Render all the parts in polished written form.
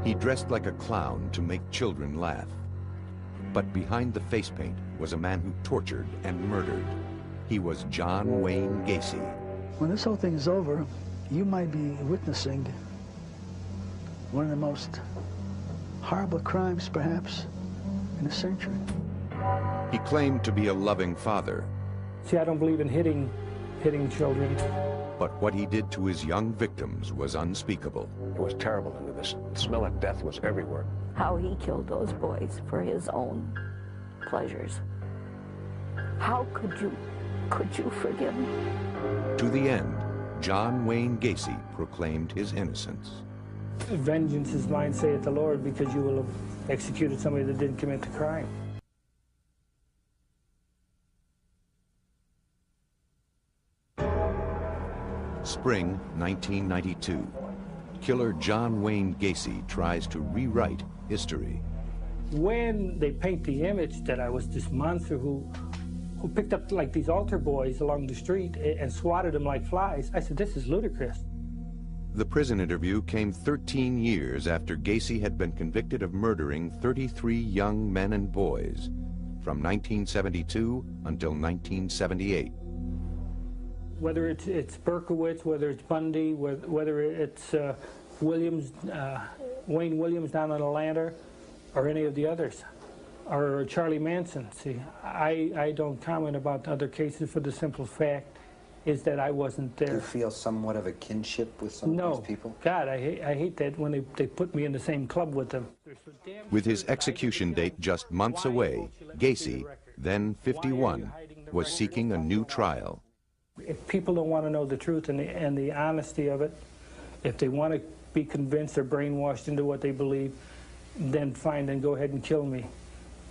He dressed like a clown to make children laugh. But behind the face paint was a man who tortured and murdered. He was John Wayne Gacy. When this whole thing is over, you might be witnessing one of the most horrible crimes, perhaps, in a century. He claimed to be a loving father. See, I don't believe in hitting children. But what he did to his young victims was unspeakable. It was terrible. The smell of death was everywhere. How he killed those boys for his own pleasures. How could you forgive him? To the end, John Wayne Gacy proclaimed his innocence. Vengeance is mine, saith the Lord, because you will have executed somebody that didn't commit the crime. Spring 1992. Killer John Wayne Gacy tries to rewrite history. When they paint the image that I was this monster who picked up like these altar boys along the street and swatted them like flies, I said, this is ludicrous. The prison interview came 13 years after Gacy had been convicted of murdering 33 young men and boys from 1972 until 1978. Whether it's Berkowitz, whether it's Bundy, whether it's Williams, Wayne Williams down in Atlanta, or any of the others, or Charlie Manson. See, I don't comment about other cases for the simple fact is that I wasn't there. Do you feel somewhat of a kinship with some of these people? God, I hate that when they put me in the same club with them. With his execution date just months away, Gacy, then 51, was seeking a new trial. If people don't want to know the truth and the honesty of it, if they want to be convinced or brainwashed into what they believe, then fine, then go ahead and kill me.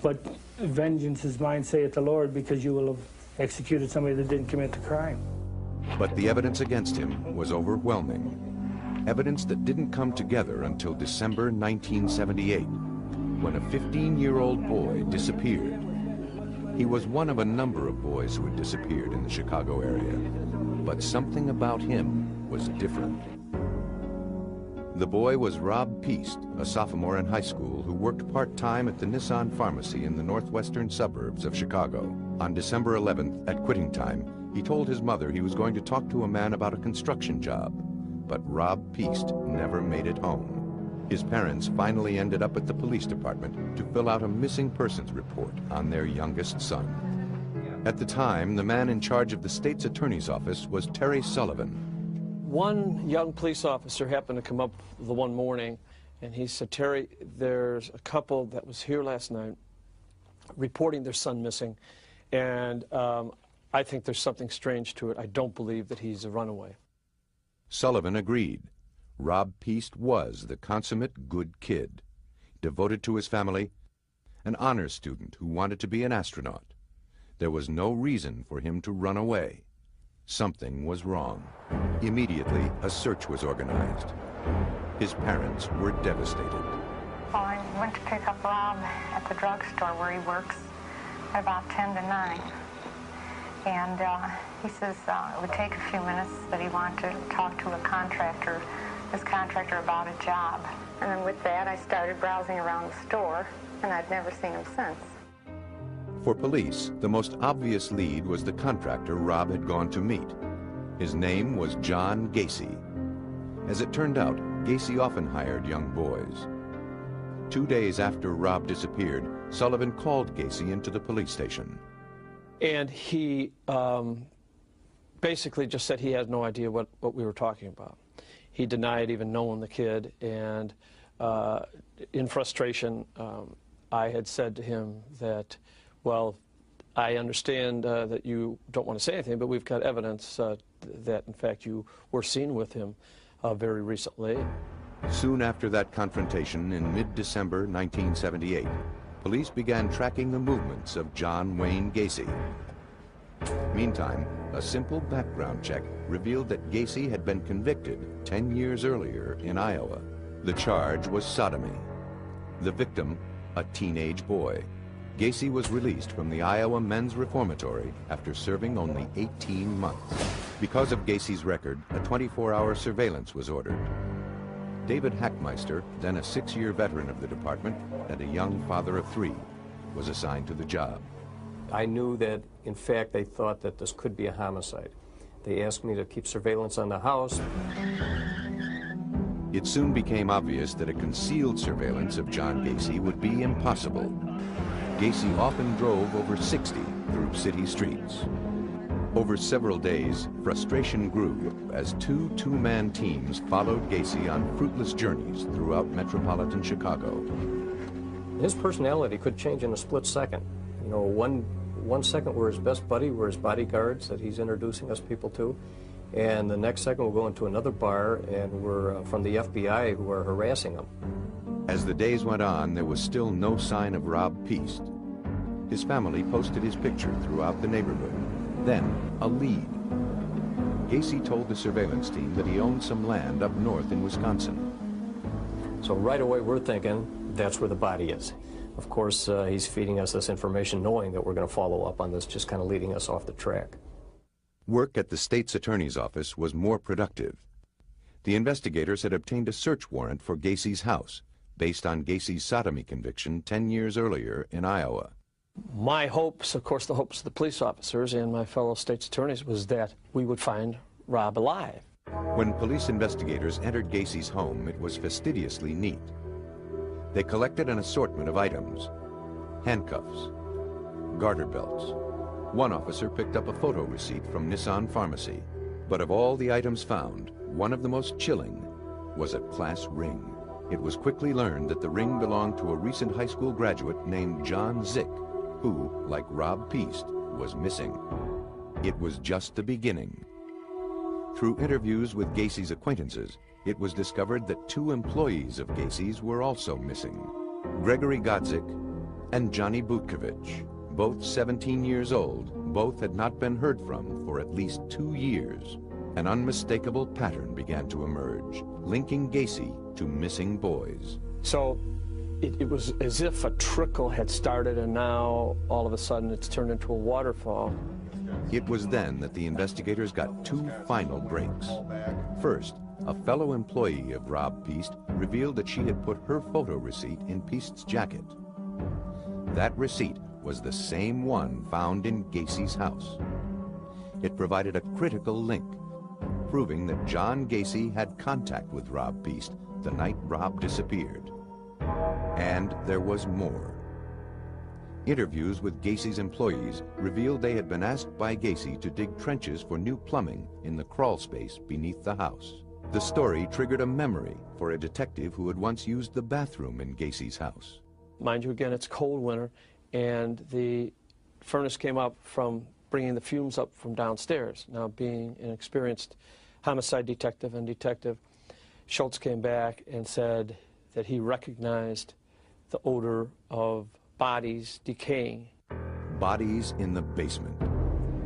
But vengeance is mine, saith the Lord, because you will have executed somebody that didn't commit the crime. But the evidence against him was overwhelming. Evidence that didn't come together until December 1978, when a 15-year-old boy disappeared. He was one of a number of boys who had disappeared in the Chicago area, but something about him was different. The boy was Rob Peast, a sophomore in high school who worked part-time at the Nissan pharmacy in the northwestern suburbs of Chicago. On December 11th, at quitting time, he told his mother he was going to talk to a man about a construction job, but Rob Peast never made it home. His parents finally ended up at the police department to fill out a missing persons report on their youngest son. At the time, the man in charge of the state's attorney's office was Terry Sullivan. One young police officer happened to come up the one morning, and he said, Terry, there's a couple that was here last night reporting their son missing, and I think there's something strange to it. I don't believe that he's a runaway. Sullivan agreed. Rob Peast was the consummate good kid, devoted to his family, an honors student who wanted to be an astronaut. There was no reason for him to run away. Something was wrong. Immediately, a search was organized. His parents were devastated. Well, I went to pick up Rob at the drugstore where he works at about 10 to 9. And he says it would take a few minutes, that he wanted to talk to this contractor about a job. And then with that, I started browsing around the store, and I'd never seen him since. For police, the most obvious lead was the contractor Rob had gone to meet. His name was John Gacy. As it turned out, Gacy often hired young boys. 2 days after Rob disappeared, Sullivan called Gacy into the police station. And he basically just said he had no idea what we were talking about. He denied even knowing the kid, and in frustration, I had said to him that, well, I understand that you don't want to say anything, but we've got evidence that, in fact, you were seen with him very recently. Soon after that confrontation in mid-December 1978, police began tracking the movements of John Wayne Gacy. Meantime, a simple background check revealed that Gacy had been convicted 10 years earlier in Iowa. The charge was sodomy. The victim, a teenage boy. Gacy was released from the Iowa Men's Reformatory after serving only 18 months. Because of Gacy's record, a 24-hour surveillance was ordered. David Hackmeister, then a 6-year veteran of the department and a young father of 3, was assigned to the job. I knew that, in fact, they thought that this could be a homicide. They asked me to keep surveillance on the house. It soon became obvious that a concealed surveillance of John Gacy would be impossible. Gacy often drove over 60 through city streets. Over several days, frustration grew as two-man teams followed Gacy on fruitless journeys throughout metropolitan Chicago. His personality could change in a split second. You know, one second we're his best buddy, we're his bodyguards that he's introducing us people to, and the next second we'll go into another bar and we're from the FBI who are harassing him. As the days went on, there was still no sign of Rob Piest. His family posted his picture throughout the neighborhood. Then, a lead. Gacy told the surveillance team that he owned some land up north in Wisconsin. So right away we're thinking that's where the body is. Of course, he's feeding us this information knowing that we're going to follow up on this, just kind of leading us off the track. Work at the state's attorney's office was more productive. The investigators had obtained a search warrant for Gacy's house, based on Gacy's sodomy conviction 10 years earlier in Iowa. My hopes, of course the hopes of the police officers and my fellow state's attorneys, was that we would find Rob alive. When police investigators entered Gacy's home, it was fastidiously neat. They collected an assortment of items: handcuffs, garter belts. One officer picked up a photo receipt from Nissan Pharmacy. But of all the items found, one of the most chilling was a class ring. It was quickly learned that the ring belonged to a recent high school graduate named John Zick, who, like Rob Piest, was missing. It was just the beginning. Through interviews with Gacy's acquaintances, it was discovered that 2 employees of Gacy's were also missing: Gregory Godzik and Johnny Butkovich. Both 17 years old, both had not been heard from for at least 2 years. An unmistakable pattern began to emerge, linking Gacy to missing boys. So it was as if a trickle had started, and now all of a sudden it's turned into a waterfall. It was then that the investigators got 2 final breaks. First, a fellow employee of Rob Piest revealed that she had put her photo receipt in Piest's jacket. That receipt was the same one found in Gacy's house. It provided a critical link, proving that John Gacy had contact with Rob Piest the night Rob disappeared. And there was more. Interviews with Gacy's employees revealed they had been asked by Gacy to dig trenches for new plumbing in the crawl space beneath the house. The story triggered a memory for a detective who had once used the bathroom in Gacy's house. Mind you, again, it's cold winter, and the furnace came up from bringing the fumes up from downstairs. Now, being an experienced homicide detective and Detective Schultz came back and said that he recognized the odor of bodies decaying. Bodies in the basement.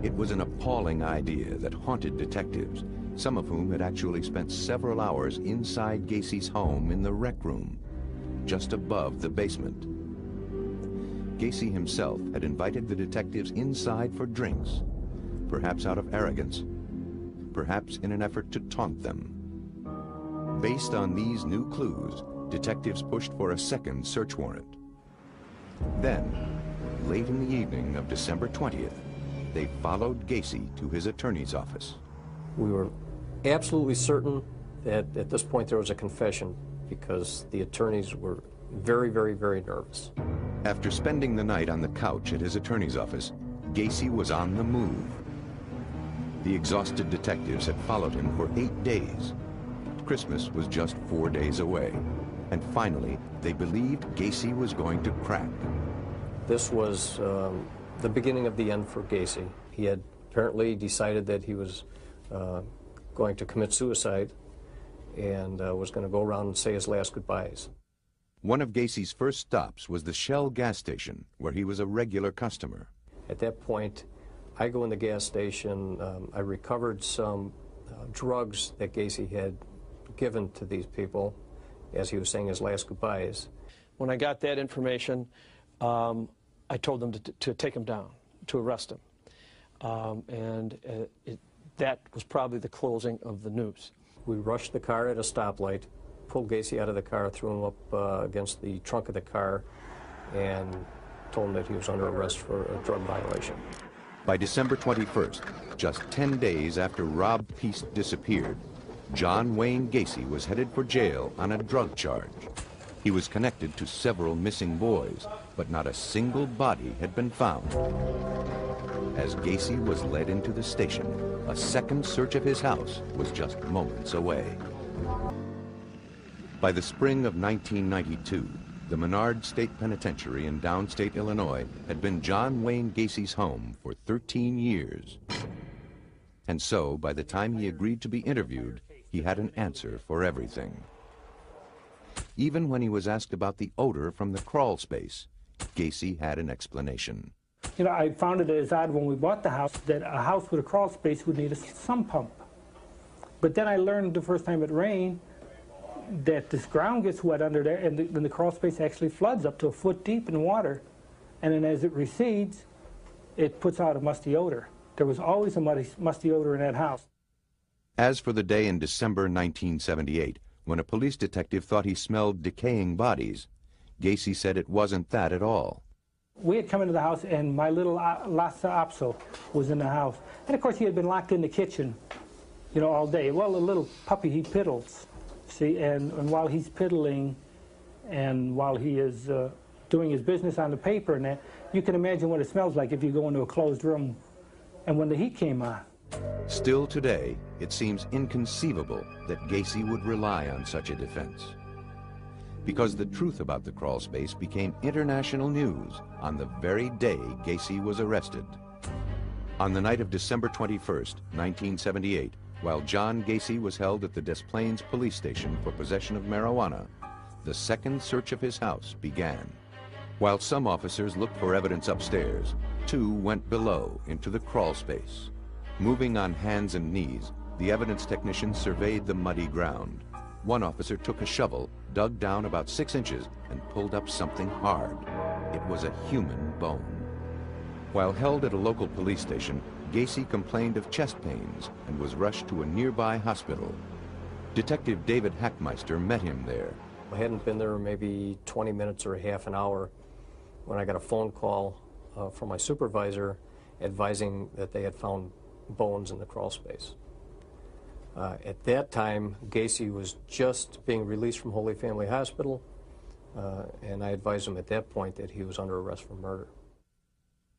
It was an appalling idea that haunted detectives, some of whom had actually spent several hours inside Gacy's home in the rec room, just above the basement. Gacy himself had invited the detectives inside for drinks, perhaps out of arrogance, perhaps in an effort to taunt them. Based on these new clues, detectives pushed for a second search warrant. Then, late in the evening of December 20th, they followed Gacy to his attorney's office. We were absolutely certain that at this point there was a confession, because the attorneys were very, very, very nervous. After spending the night on the couch at his attorney's office, Gacy was on the move. The exhausted detectives had followed him for 8 days. Christmas was just 4 days away. And finally, they believed Gacy was going to crack. This was the beginning of the end for Gacy. He had apparently decided that he was going to commit suicide and was going to go around and say his last goodbyes. One of Gacy's first stops was the Shell gas station, where he was a regular customer. At that point, I go in the gas station. I recovered some drugs that Gacy had given to these people as he was saying his last goodbyes. When I got that information, I told them to take him down, to arrest him. That was probably the closing of the news. We rushed the car at a stoplight, pulled Gacy out of the car, threw him up against the trunk of the car, and told him that he was under arrest for a drug violation. By December 21st, just 10 days after Rob Peace disappeared, John Wayne Gacy was headed for jail on a drug charge. He was connected to several missing boys, but not a single body had been found. As Gacy was led into the station, a second search of his house was just moments away. By the spring of 1992, the Menard State Penitentiary in downstate Illinois had been John Wayne Gacy's home for 13 years. And so, by the time he agreed to be interviewed, he had an answer for everything. Even when he was asked about the odor from the crawl space, Gacy had an explanation. You know, I found it as odd when we bought the house that a house with a crawl space would need a sump pump. But then I learned the first time it rained that this ground gets wet under there, and then the crawl space actually floods up to a foot deep in water. And then as it recedes, it puts out a musty odor. There was always a musty odor in that house. As for the day in December 1978, when a police detective thought he smelled decaying bodies, Gacy said it wasn't that at all. We had come into the house, and my little Lhasa Apso was in the house. And of course, he had been locked in the kitchen, you know, all day. Well, the little puppy, he piddles, see, and while he's piddling and while he is doing his business on the paper and that, you can imagine what it smells like if you go into a closed room and when the heat came on. Still today, it seems inconceivable that Gacy would rely on such a defense. Because the truth about the crawl space became international news on the very day Gacy was arrested. On the night of December 21st, 1978, while John Gacy was held at the Des Plaines police station for possession of marijuana, the second search of his house began. While some officers looked for evidence upstairs, two went below into the crawl space. Moving on hands and knees, the evidence technicians surveyed the muddy ground. One officer took a shovel, dug down about 6 inches, and pulled up something hard. It was a human bone. While held at a local police station, Gacy complained of chest pains and was rushed to a nearby hospital. Detective David Hackmeister met him there. I hadn't been there maybe 20 minutes or half an hour when I got a phone call from my supervisor advising that they had found bones in the crawl space. At that time, Gacy was just being released from Holy Family Hospital, and I advised him at that point that he was under arrest for murder.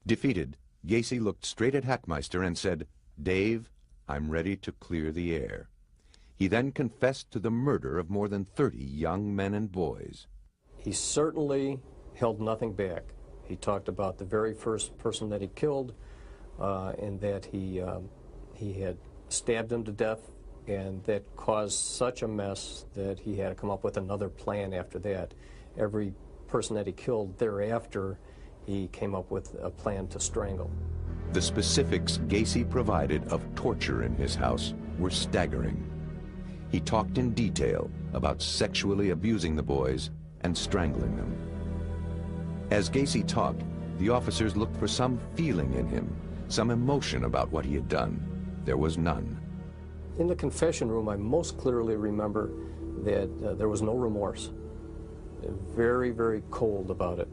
Defeated, Gacy looked straight at Hackmeister and said, "Dave, I'm ready to clear the air." He then confessed to the murder of more than 30 young men and boys. He certainly held nothing back. He talked about the very first person that he killed, and that he had stabbed him to death, and that caused such a mess that he had to come up with another plan after that. Every person that he killed thereafter, he came up with a plan to strangle. The specifics Gacy provided of torture in his house were staggering. He talked in detail about sexually abusing the boys and strangling them. As Gacy talked, the officers looked for some feeling in him, some emotion about what he had done. There was none. In the confession room, I most clearly remember that there was no remorse. Very, very cold about it.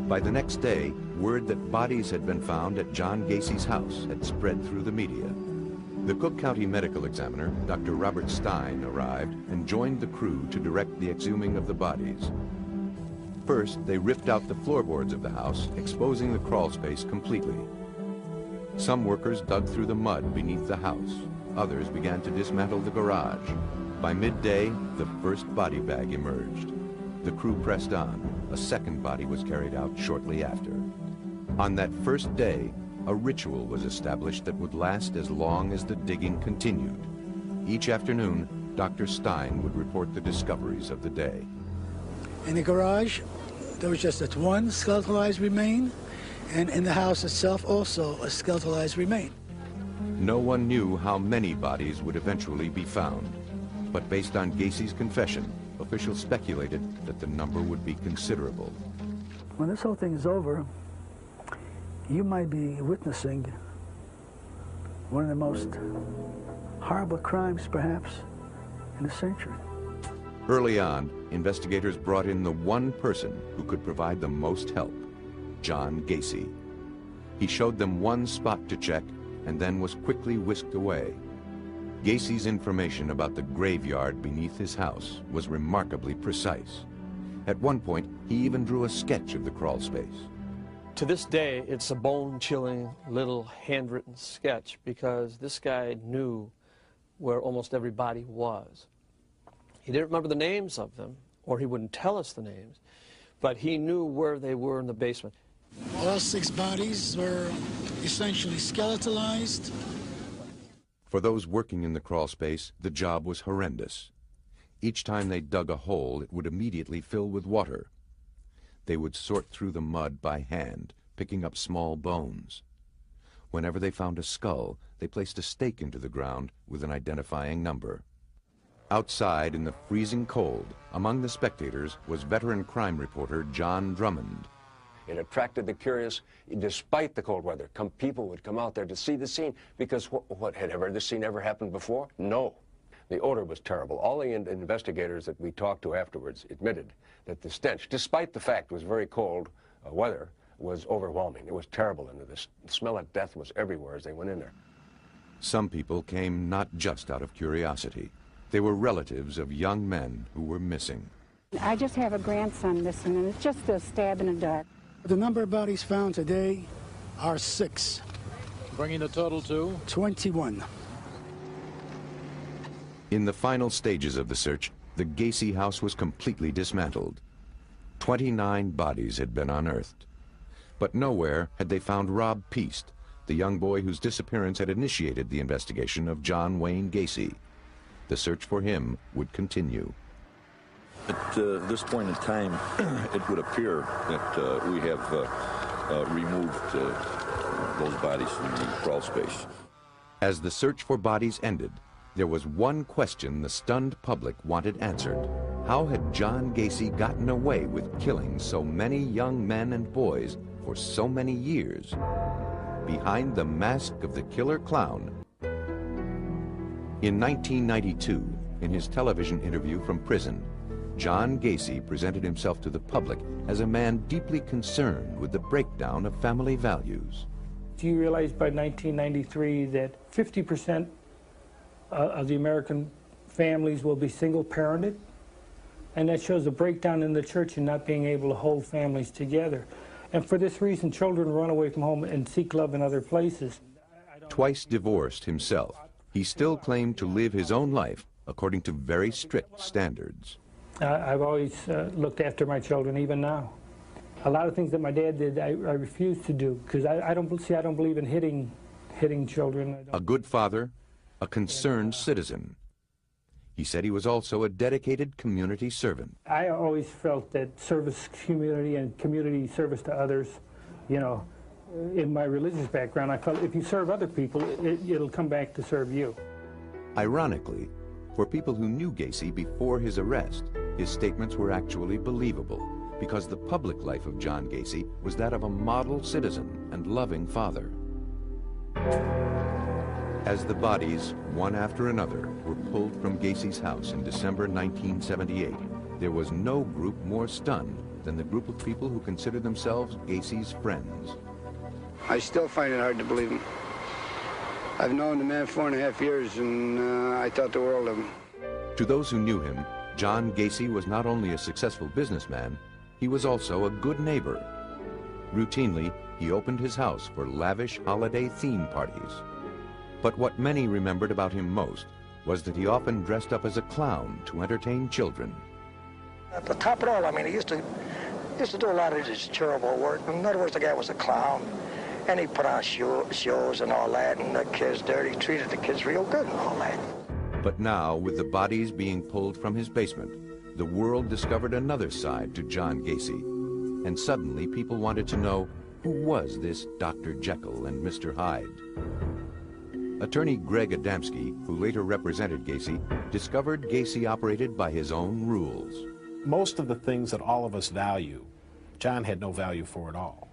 By the next day, word that bodies had been found at John Gacy's house had spread through the media. The Cook County medical examiner, Dr. Robert Stein, arrived and joined the crew to direct the exhuming of the bodies. First, they ripped out the floorboards of the house, exposing the crawl space completely. Some workers dug through the mud beneath the house. Others began to dismantle the garage. By midday, the first body bag emerged. The crew pressed on. A second body was carried out shortly after. On that first day, a ritual was established that would last as long as the digging continued. Each afternoon, Dr. Stein would report the discoveries of the day. In the garage, there was just that one skeletalized remain, and in the house itself also a skeletalized remain. No one knew how many bodies would eventually be found, but based on Gacy's confession, officials speculated that the number would be considerable. When this whole thing is over, you might be witnessing one of the most horrible crimes, perhaps, in a century. Early on, investigators brought in the one person who could provide the most help, John Gacy. He showed them one spot to check and then was quickly whisked away. Gacy's information about the graveyard beneath his house was remarkably precise. At one point, he even drew a sketch of the crawl space. To this day, it's a bone-chilling little handwritten sketch because this guy knew where almost every body was. He didn't remember the names of them, or he wouldn't tell us the names, but he knew where they were in the basement. All 6 bodies were essentially skeletalized. For those working in the crawl space, the job was horrendous. Each time they dug a hole, it would immediately fill with water. They would sort through the mud by hand, picking up small bones. Whenever they found a skull, they placed a stake into the ground with an identifying number. Outside in the freezing cold, among the spectators was veteran crime reporter John Drummond. It attracted the curious. Despite the cold weather, people would come out there to see the scene because what had this scene ever happened before? No. The odor was terrible. All the investigators that we talked to afterwards admitted that the stench, despite the fact it was very cold weather, was overwhelming. It was terrible, and the smell of death was everywhere as they went in there. Some people came not just out of curiosity. They were relatives of young men who were missing. I just have a grandson missing, and it's just a stab in the dark. The number of bodies found today are 6. Bringing the total to? 21. In the final stages of the search, the Gacy house was completely dismantled. 29 bodies had been unearthed. But nowhere had they found Rob Peast, the young boy whose disappearance had initiated the investigation of John Wayne Gacy. The search for him would continue. At this point in time, it would appear that we have removed those bodies from the crawl space. As the search for bodies ended, there was one question the stunned public wanted answered. How had John Gacy gotten away with killing so many young men and boys for so many years? Behind the mask of the killer clown. In 1992, in his television interview from prison, John Gacy presented himself to the public as a man deeply concerned with the breakdown of family values. Do you realize by 1993 that 50% of the American families will be single-parented? And that shows a breakdown in the church and not being able to hold families together. And for this reason, children run away from home and seek love in other places. Twice divorced himself, he still claimed to live his own life according to very strict standards. I've always looked after my children, even now. A lot of things that my dad did, I refuse to do, because I don't believe in hitting children. A good father, a concerned citizen. He said he was also a dedicated community servant. I always felt that service community and community service to others, you know, in my religious background, I felt if you serve other people, it'll come back to serve you. Ironically, for people who knew Gacy before his arrest, his statements were actually believable because the public life of John Gacy was that of a model citizen and loving father. As the bodies, one after another, were pulled from Gacy's house in December 1978, there was no group more stunned than the group of people who considered themselves Gacy's friends. I still find it hard to believe him. I've known the man 4.5 years, and I thought the world of him. To those who knew him, John Gacy was not only a successful businessman, he was also a good neighbor. Routinely, he opened his house for lavish holiday theme parties. But what many remembered about him most was that he often dressed up as a clown to entertain children. At the top of it all, I mean, he used to do a lot of his charitable work. In other words, the guy was a clown, and he put on shows and all that, and the kids there, he treated the kids real good and all that. But now, with the bodies being pulled from his basement, the world discovered another side to John Gacy. And suddenly, people wanted to know, who was this Dr. Jekyll and Mr. Hyde? Attorney Greg Adamski, who later represented Gacy, discovered Gacy operated by his own rules. Most of the things that all of us value, John had no value for at all.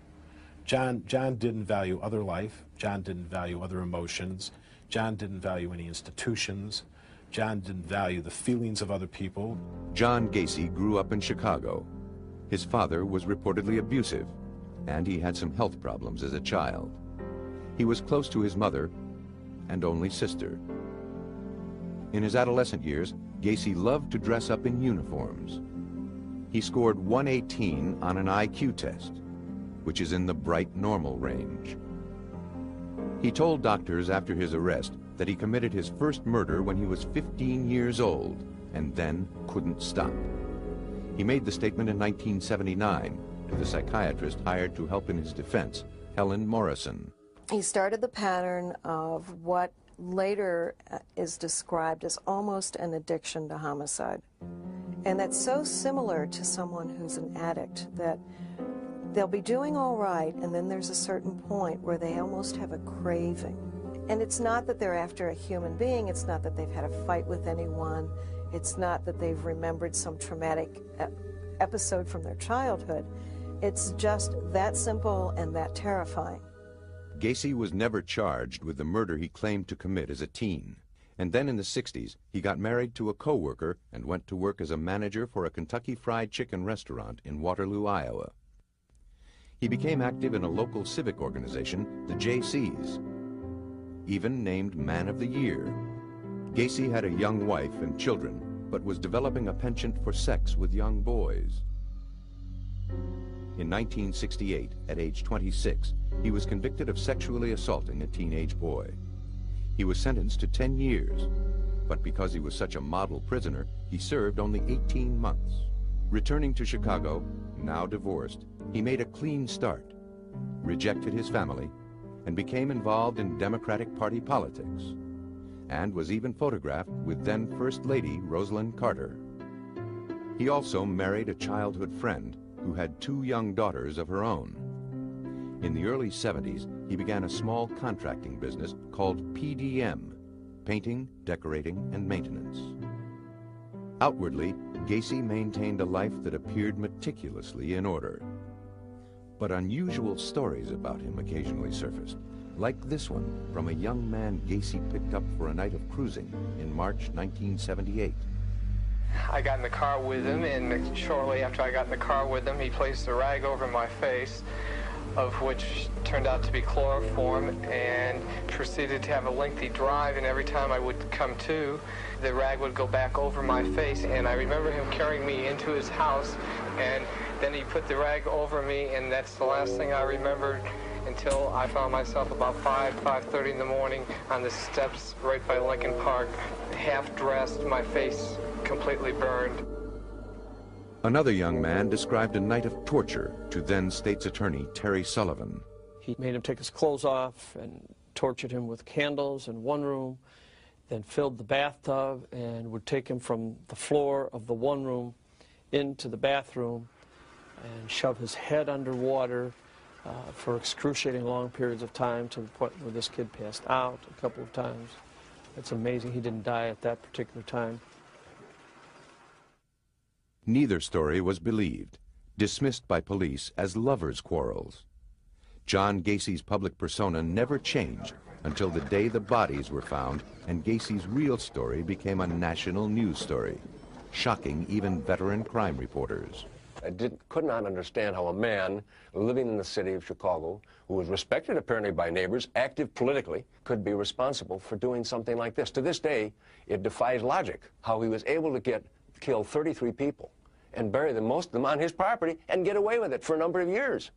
John didn't value other life. John didn't value other emotions. John didn't value any institutions. John didn't value the feelings of other people. John Gacy grew up in Chicago. His father was reportedly abusive, and he had some health problems as a child. He was close to his mother and only sister. In his adolescent years, Gacy loved to dress up in uniforms. He scored 118 on an IQ test, which is in the bright normal range. He told doctors after his arrest that he committed his first murder when he was 15 years old and then couldn't stop. He made the statement in 1979 to the psychiatrist hired to help in his defense, Helen Morrison. He started the pattern of what later is described as almost an addiction to homicide. And that's so similar to someone who's an addict that they'll be doing all right, and then there's a certain point where they almost have a craving. And it's not that they're after a human being, it's not that they've had a fight with anyone, it's not that they've remembered some traumatic episode from their childhood. It's just that simple and that terrifying. Gacy was never charged with the murder he claimed to commit as a teen. And then in the 60s, he got married to a co-worker and went to work as a manager for a Kentucky Fried Chicken restaurant in Waterloo, Iowa. He became active in a local civic organization, the GACYs, even named Man of the Year. Gacy had a young wife and children, but was developing a penchant for sex with young boys. In 1968, at age 26, he was convicted of sexually assaulting a teenage boy. He was sentenced to 10 years, but because he was such a model prisoner, he served only 18 months. Returning to Chicago, now divorced, he made a clean start, rejected his family, and became involved in Democratic Party politics, and was even photographed with then First Lady Rosalynn Carter. He also married a childhood friend who had 2 young daughters of her own. In the early 70s, he began a small contracting business called PDM, painting, decorating, and maintenance. Outwardly, Gacy maintained a life that appeared meticulously in order. But unusual stories about him occasionally surfaced, like this one from a young man Gacy picked up for a night of cruising in March 1978. I got in the car with him, and shortly after I got in the car with him, he placed a rag over my face, of which turned out to be chloroform, and proceeded to have a lengthy drive, and every time I would come to, the rag would go back over my face, and I remember him carrying me into his house, and then he put the rag over me, and that's the last thing I remembered until I found myself about 5:30 in the morning on the steps right by Lincoln Park, half dressed, my face completely burned. Another young man described a night of torture to then State's Attorney Terry Sullivan. He made him take his clothes off and tortured him with candles in one room, then filled the bathtub and would take him from the floor of the one room into the bathroom and shove his head underwater for excruciating long periods of time, to the point where this kid passed out a couple of times. It's amazing he didn't die at that particular time. Neither story was believed, dismissed by police as lovers' quarrels. John Gacy's public persona never changed until the day the bodies were found, and Gacy's real story became a national news story, shocking even veteran crime reporters. I could not understand how a man living in the city of Chicago, who was respected apparently by neighbors, active politically, could be responsible for doing something like this. To this day, it defies logic how he was able to kill 33 people and bury most of them on his property and get away with it for a number of years.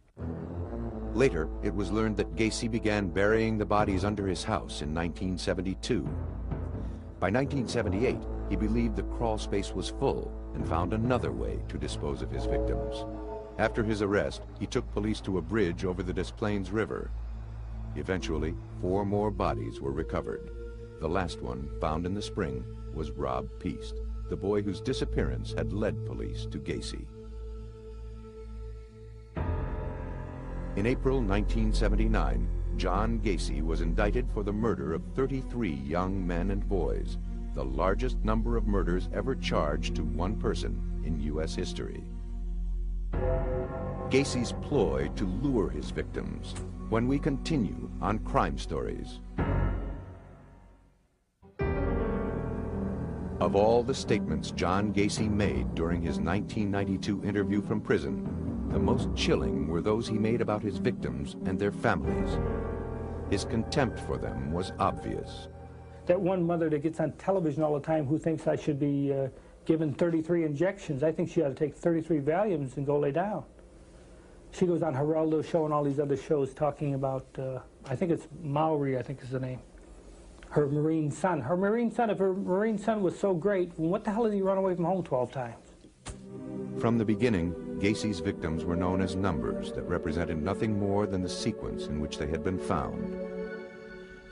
Later, it was learned that Gacy began burying the bodies under his house in 1972. By 1978, he believed the crawl space was full and found another way to dispose of his victims. After his arrest, he took police to a bridge over the Des Plaines River. Eventually, 4 more bodies were recovered. The last one, found in the spring, was Rob Peast, the boy whose disappearance had led police to Gacy. In April 1979, John Gacy was indicted for the murder of 33 young men and boys, the largest number of murders ever charged to one person in U.S. history. Gacy's ploy to lure his victims, when we continue on Crime Stories. Of all the statements John Gacy made during his 1992 interview from prison, the most chilling were those he made about his victims and their families. His contempt for them was obvious. That one mother that gets on television all the time who thinks I should be given 33 injections, I think she ought to take 33 Valiums and go lay down. She goes on Geraldo's show and all these other shows talking about, I think it's Maori, I think is the name, her Marine son. Her Marine son, if her Marine son was so great, what the hell did he run away from home 12 times? From the beginning, Gacy's victims were known as numbers that represented nothing more than the sequence in which they had been found.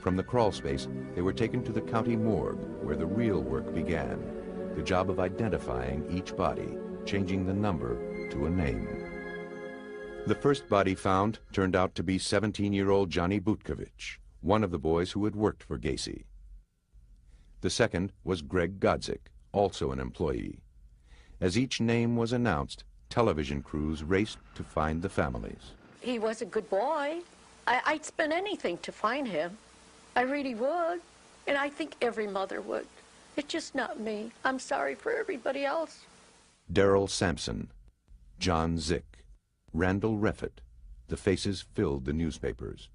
From the crawl space, they were taken to the county morgue, where the real work began, the job of identifying each body, changing the number to a name. The first body found turned out to be 17-year-old Johnny Butkovich, one of the boys who had worked for Gacy. The second was Greg Godzik, also an employee. As each name was announced, television crews raced to find the families. He was a good boy. I'd spend anything to find him. I really would. And I think every mother would. It's just not me. I'm sorry for everybody else. Darrell Sampson, John Zick, Randall Reffett. The faces filled the newspapers.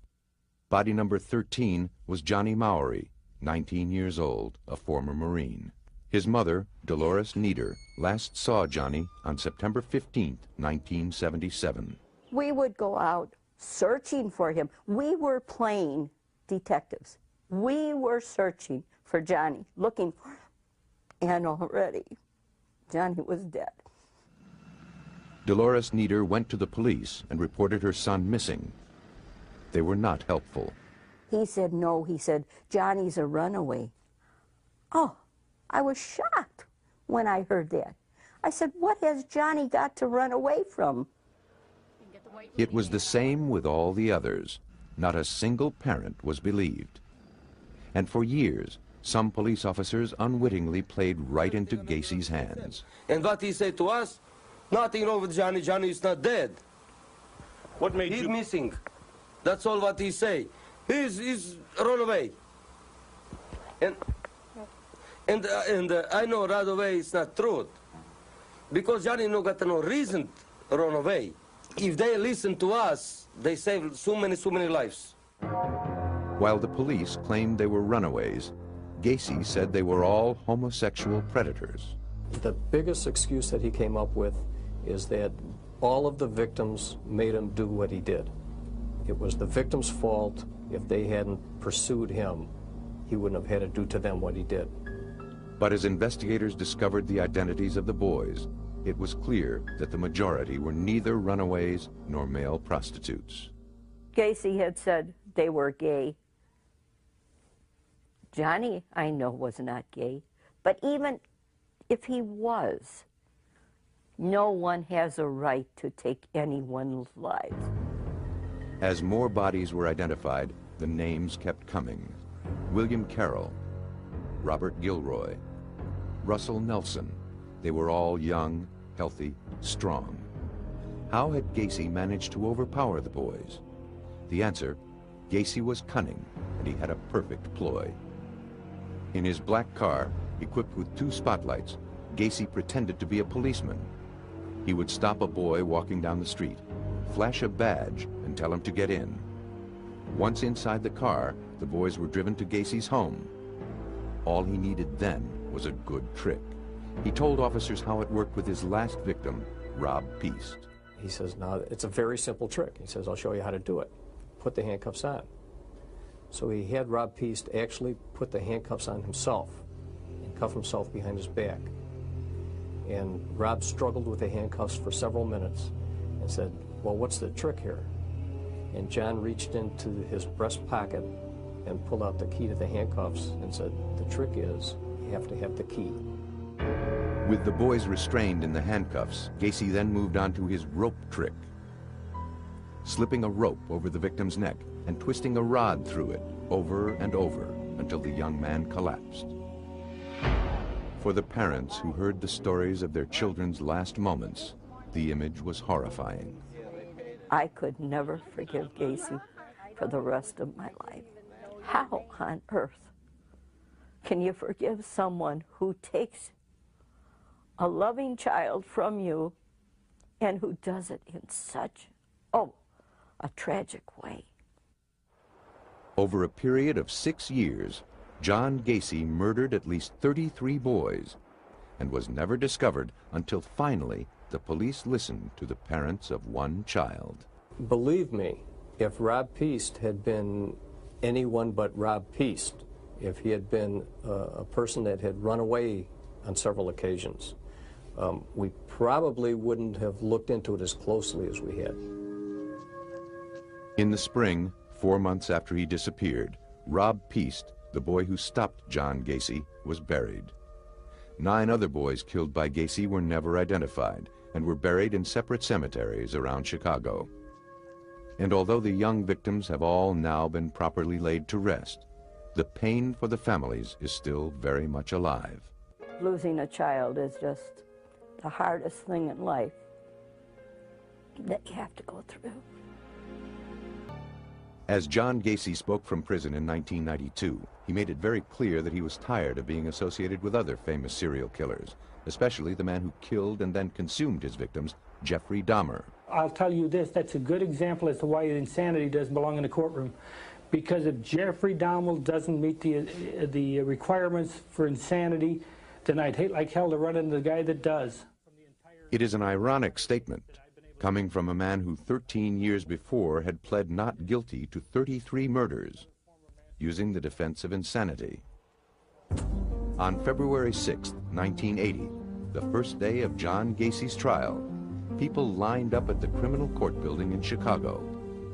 Body number 13 was Johnny Maori, 19 years old, a former Marine. His mother, Dolores Nieder, last saw Johnny on September 15, 1977. We would go out searching for him. We were playing detectives. We were searching for Johnny, looking for him. And already, Johnny was dead. Dolores Nieder went to the police and reported her son missing. They were not helpful. He said, no, he said, Johnny's a runaway. Oh, I was shocked when I heard that. I said, what has Johnny got to run away from? It was the same with all the others. Not a single parent was believed. And for years, some police officers unwittingly played right into Gacy's hands. And what he said to us, nothing wrong with Johnny. Johnny is not dead. What made He's you... missing. That's all what he say. He's run away. And I know right away it's not true. Because Johnny no got no reason to run away. If they listen to us, they save so many lives. While the police claimed they were runaways, Gacy said they were all homosexual predators. The biggest excuse that he came up with is that all of the victims made him do what he did. It was the victim's fault. If they hadn't pursued him, he wouldn't have had to do to them what he did. But as investigators discovered the identities of the boys, it was clear that the majority were neither runaways nor male prostitutes. Gacy had said they were gay. Johnny, I know, was not gay. But even if he was, no one has a right to take anyone's lives. As more bodies were identified, the names kept coming. William Carroll, Robert Gilroy, Russell Nelson. They were all young, healthy, strong. How had Gacy managed to overpower the boys? The answer, Gacy was cunning, and he had a perfect ploy. In his black car, equipped with 2 spotlights, Gacy pretended to be a policeman. He would stop a boy walking down the street, flash a badge, and tell him to get in. Once inside the car, the boys were driven to Gacy's home. All he needed then was a good trick. He told officers how it worked with his last victim, Rob Peast. He says, no, it's a very simple trick. He says, I'll show you how to do it. Put the handcuffs on. So he had Rob Peast actually put the handcuffs on himself and cuff himself behind his back. And Rob struggled with the handcuffs for several minutes and said, well, what's the trick here? And John reached into his breast pocket and pulled out the key to the handcuffs and said, the trick is you have to have the key. With the boys restrained in the handcuffs, Gacy then moved on to his rope trick. Slipping a rope over the victim's neck and twisting a rod through it over and over until the young man collapsed. For the parents who heard the stories of their children's last moments, the image was horrifying. I could never forgive Gacy for the rest of my life. How on earth can you forgive someone who takes a loving child from you and who does it in such, a tragic way? Over a period of 6 years, John Gacy murdered at least 33 boys and was never discovered until finally the police listened to the parents of one child. Believe me, if Rob Peast had been anyone but Rob Peast, if he had been a person that had run away on several occasions, we probably wouldn't have looked into it as closely as we had. In the spring, 4 months after he disappeared, Rob Peast, the boy who stopped John Gacy, was buried. 9 other boys killed by Gacy were never identified and were buried in separate cemeteries around Chicago. And although the young victims have all now been properly laid to rest, the pain for the families is still very much alive. Losing a child is just the hardest thing in life that you have to go through. As John Gacy spoke from prison in 1992, he made it very clear that he was tired of being associated with other famous serial killers, especially the man who killed and then consumed his victims, Jeffrey Dahmer. I'll tell you this, that's a good example as to why insanity doesn't belong in the courtroom. Because if Jeffrey Dahmer doesn't meet the requirements for insanity, then I'd hate like hell to run into the guy that does. It is an ironic statement, coming from a man who 13 years before had pled not guilty to 33 murders, using the defense of insanity. On February 6, 1980, the first day of John Gacy's trial, people lined up at the criminal court building in Chicago,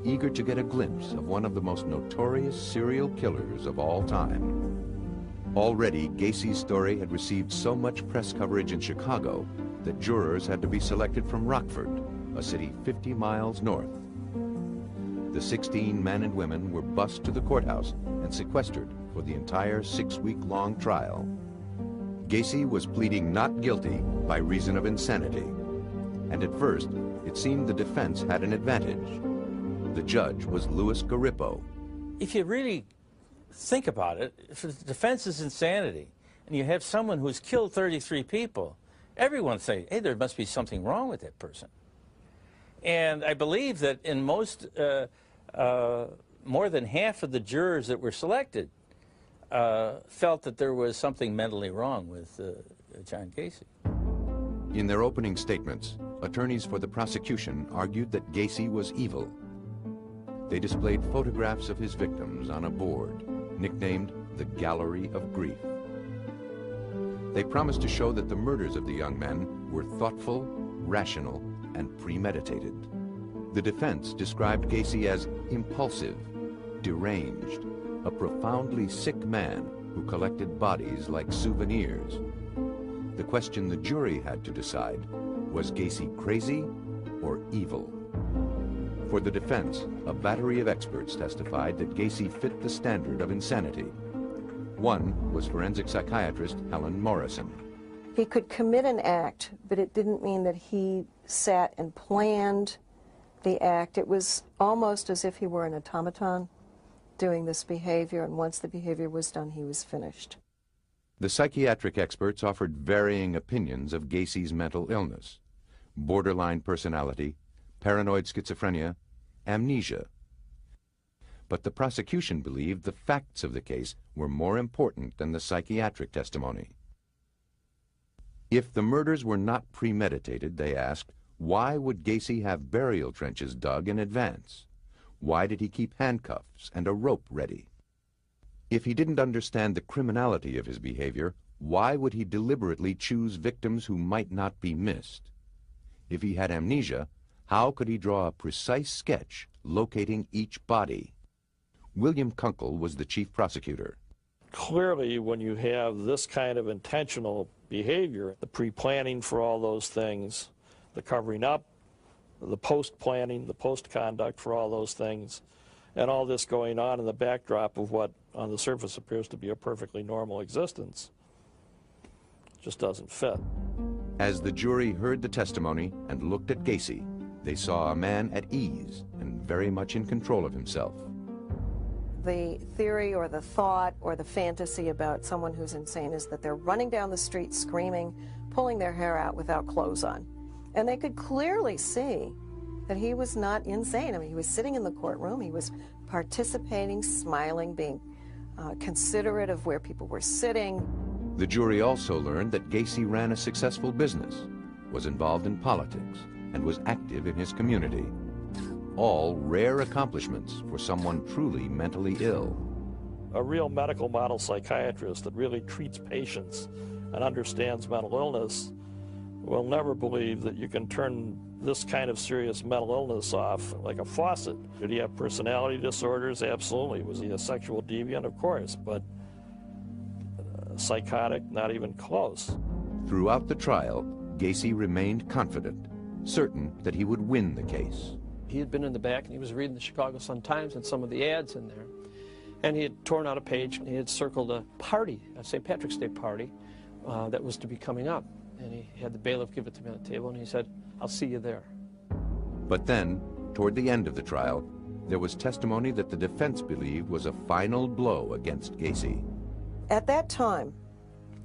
eager to get a glimpse of one of the most notorious serial killers of all time. Already, Gacy's story had received so much press coverage in Chicago that jurors had to be selected from Rockford, a city 50 miles north. The 16 men and women were bused to the courthouse and sequestered for the entire 6-week-long trial. Gacy was pleading not guilty by reason of insanity. And at first, it seemed the defense had an advantage. The judge was Louis Garippo. If you really think about it, if the defense is insanity, and you have someone who's killed 33 people, everyone say, hey, there must be something wrong with that person. And I believe that in most, more than half of the jurors that were selected felt that there was something mentally wrong with John Gacy. In their opening statements, attorneys for the prosecution argued that Gacy was evil. They displayed photographs of his victims on a board, nicknamed the Gallery of Grief. They promised to show that the murders of the young men were thoughtful, rational, and premeditated. The defense described Gacy as impulsive, deranged, a profoundly sick man who collected bodies like souvenirs. The question the jury had to decide, was Gacy crazy or evil? For the defense, a battery of experts testified that Gacy fit the standard of insanity. One was forensic psychiatrist Helen Morrison. He could commit an act, but it didn't mean that he sat and planned the act. It was almost as if he were an automaton doing this behavior, and once the behavior was done, he was finished. The psychiatric experts offered varying opinions of Gacy's mental illness: borderline personality, paranoid schizophrenia, amnesia. But the prosecution believed the facts of the case were more important than the psychiatric testimony. If the murders were not premeditated, they asked, why would Gacy have burial trenches dug in advance? Why did he keep handcuffs and a rope ready? If he didn't understand the criminality of his behavior, why would he deliberately choose victims who might not be missed? If he had amnesia, how could he draw a precise sketch locating each body? William Kunkel was the chief prosecutor. Clearly, when you have this kind of intentional behavior, the pre-planning for all those things, the covering up, the post-planning, the post-conduct for all those things, and all this going on in the backdrop of what on the surface appears to be a perfectly normal existence, just doesn't fit. As the jury heard the testimony and looked at Gacy, they saw a man at ease and very much in control of himself. the theory or the thought or the fantasy about someone who's insane is that they're running down the street screaming, pulling their hair out without clothes on. And they could clearly see that he was not insane. I mean, he was sitting in the courtroom, he was participating, smiling, being considerate of where people were sitting. The jury also learned that Gacy ran a successful business, was involved in politics, and was active in his community. All rare accomplishments for someone truly mentally ill. A real medical model psychiatrist that really treats patients and understands mental illness will never believe that you can turn this kind of serious mental illness off like a faucet. Did he have personality disorders? Absolutely. Was he a sexual deviant? Of course, but psychotic, not even close. Throughout the trial, Gacy remained confident, certain that he would win the case. He had been in the back and he was reading the Chicago Sun-Times and some of the ads in there. And he had torn out a page and he had circled a party, a St. Patrick's Day party, that was to be coming up. And he had the bailiff give it to me on the table and he said, "I'll see you there." But then, toward the end of the trial, there was testimony that the defense believed was a final blow against Gacy. At that time,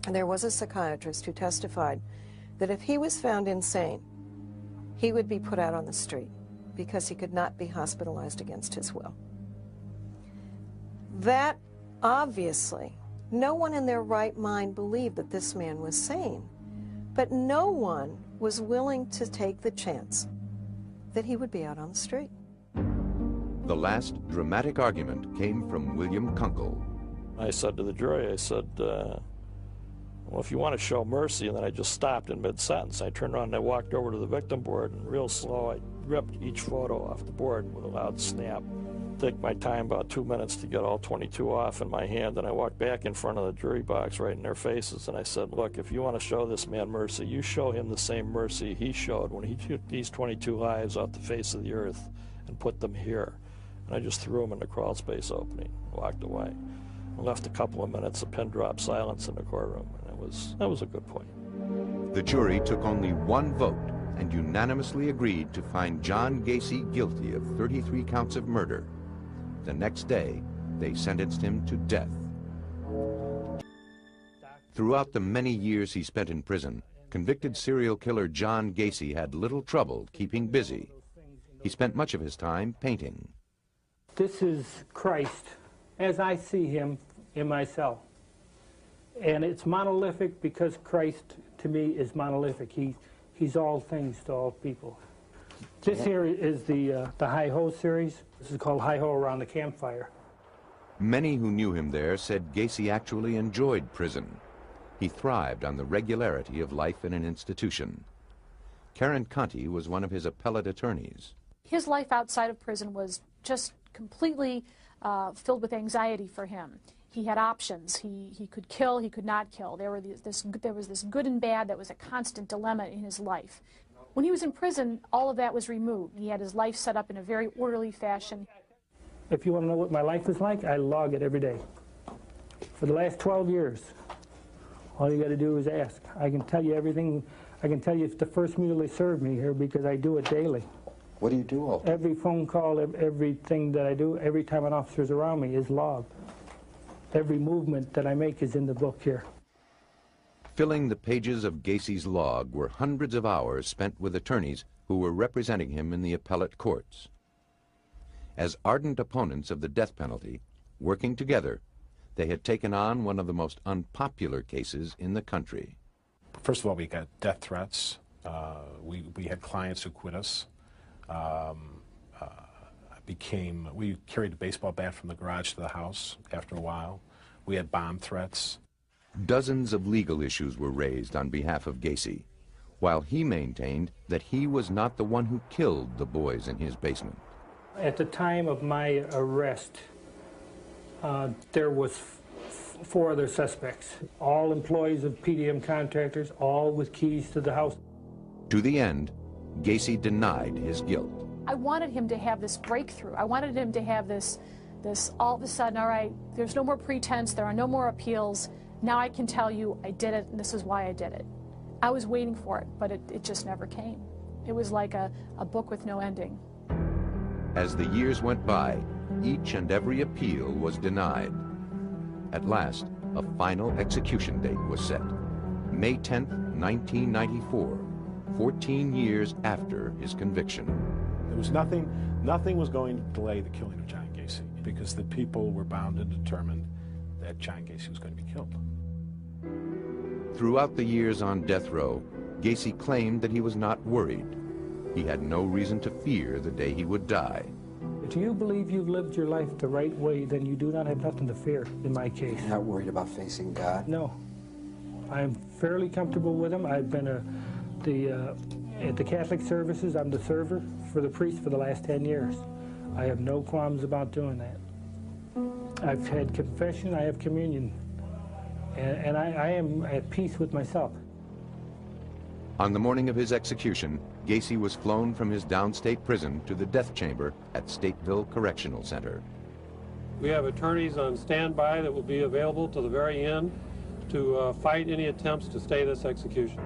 there was a psychiatrist who testified that if he was found insane, he would be put out on the street because he could not be hospitalized against his will. That, obviously, no one in their right mind believed that this man was sane, but no one was willing to take the chance that he would be out on the street. The last dramatic argument came from William Kunkel. I said to the jury, I said, well, if you want to show mercy, and then I just stopped in mid-sentence. I turned around and I walked over to the victim board, and real slow, I ripped each photo off the board with a loud snap. Took my time, about 2 minutes, to get all 22 off in my hand, and I walked back in front of the jury box right in their faces, and I said, look, if you want to show this man mercy, you show him the same mercy he showed when he took these 22 lives off the face of the earth and put them here. And I just threw them in the crawl space opening, walked away. I left a couple of minutes of pin drop silence in the courtroom, and that was a good point. The jury took only one vote and unanimously agreed to find John Gacy guilty of 33 counts of murder. The next day, they sentenced him to death. Throughout the many years he spent in prison, convicted serial killer John Gacy had little trouble keeping busy. He spent much of his time painting. This is Christ as I see him in my cell. And it's monolithic because Christ, to me, is monolithic. He's all things to all people. This here is the Hi-Ho series. This is called Hi-Ho Around the Campfire. Many who knew him there said Gacy actually enjoyed prison. He thrived on the regularity of life in an institution. Karen Conti was one of his appellate attorneys. His life outside of prison was just completely filled with anxiety for him. He had options. He could kill, he could not kill. There was this good and bad that was a constant dilemma in his life. When he was in prison, all of that was removed. He had his life set up in a very orderly fashion. If you want to know what my life is like, I log it every day. For the last 12 years, all you got to do is ask. I can tell you everything. I can tell you the first meal they served me here because I do it daily. What do you do all day? Every phone call, everything that I do, every time an officer's around me is logged. Every movement that I make is in the book here. Filling the pages of Gacy's log were hundreds of hours spent with attorneys who were representing him in the appellate courts. As ardent opponents of the death penalty, working together, they had taken on one of the most unpopular cases in the country. First of all, we got death threats. We had clients who quit us. We carried a baseball bat from the garage to the house after a while. We had bomb threats. Dozens of legal issues were raised on behalf of Gacy, while he maintained that he was not the one who killed the boys in his basement. At the time of my arrest, there was 4 other suspects, all employees of PDM contractors, all with keys to the house. To the end, Gacy denied his guilt. I wanted him to have this breakthrough. I wanted him to have this all of a sudden, all right, there's no more pretense, there are no more appeals. Now I can tell you I did it, and this is why I did it. I was waiting for it, but it just never came. It was like a book with no ending. As the years went by, each and every appeal was denied. At last, a final execution date was set. May 10th, 1994, 14 years after his conviction. There was nothing was going to delay the killing of John Gacy because the people were bound and determined that John Gacy was going to be killed. Throughout the years on death row, Gacy claimed that he was not worried. He had no reason to fear the day he would die. If you believe you've lived your life the right way, then you do not have nothing to fear, in my case. You're not worried about facing God? No. I'm fairly comfortable with him. I've been at the Catholic services, I'm the server for the priest for the last 10 years. I have no qualms about doing that. I've had confession, I have communion, and I am at peace with myself. On the morning of his execution, Gacy was flown from his downstate prison to the death chamber at Stateville Correctional Center. We have attorneys on standby that will be available to the very end to fight any attempts to stay this execution.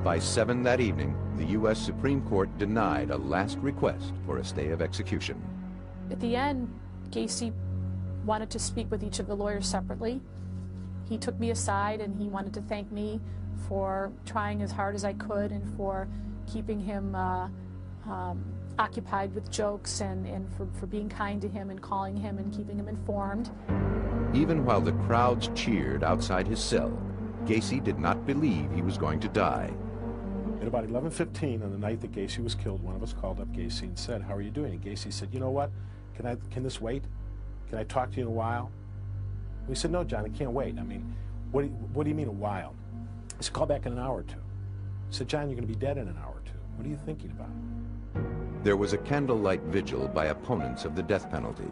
By 7 that evening, the U.S. Supreme Court denied a last request for a stay of execution. At the end, Gacy wanted to speak with each of the lawyers separately. He took me aside and he wanted to thank me for trying as hard as I could and for keeping him occupied with jokes and for being kind to him and calling him and keeping him informed. Even while the crowds cheered outside his cell, Gacy did not believe he was going to die. At about 11:15 on the night that Gacy was killed, one of us called up Gacy and said, "How are you doing?" And Gacy said, "You know what? Can this wait? Can I talk to you in a while?" We said, "No, John, I can't wait. I mean, what do you mean a while?" He said, "Call back in an hour or two." I said, "John, you're going to be dead in an hour or two. What are you thinking about?" There was a candlelight vigil by opponents of the death penalty,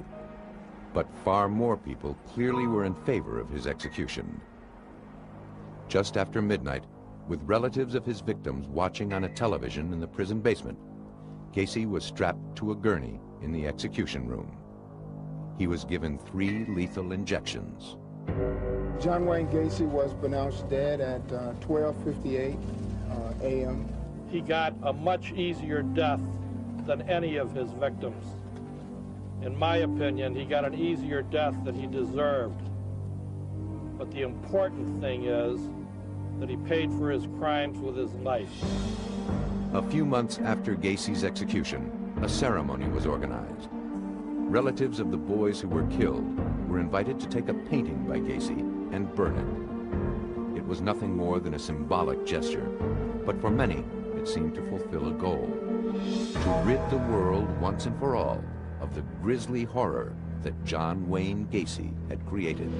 but far more people clearly were in favor of his execution. Just after midnight, with relatives of his victims watching on a television in the prison basement, Gacy was strapped to a gurney in the execution room. He was given 3 lethal injections. John Wayne Gacy was pronounced dead at 12:58 a.m. He got a much easier death than any of his victims. In my opinion, he got an easier death than he deserved. But the important thing is that he paid for his crimes with his life. A few months after Gacy's execution, a ceremony was organized. Relatives of the boys who were killed were invited to take a painting by Gacy and burn it. It was nothing more than a symbolic gesture, but for many, it seemed to fulfill a goal: to rid the world once and for all of the grisly horror that John Wayne Gacy had created.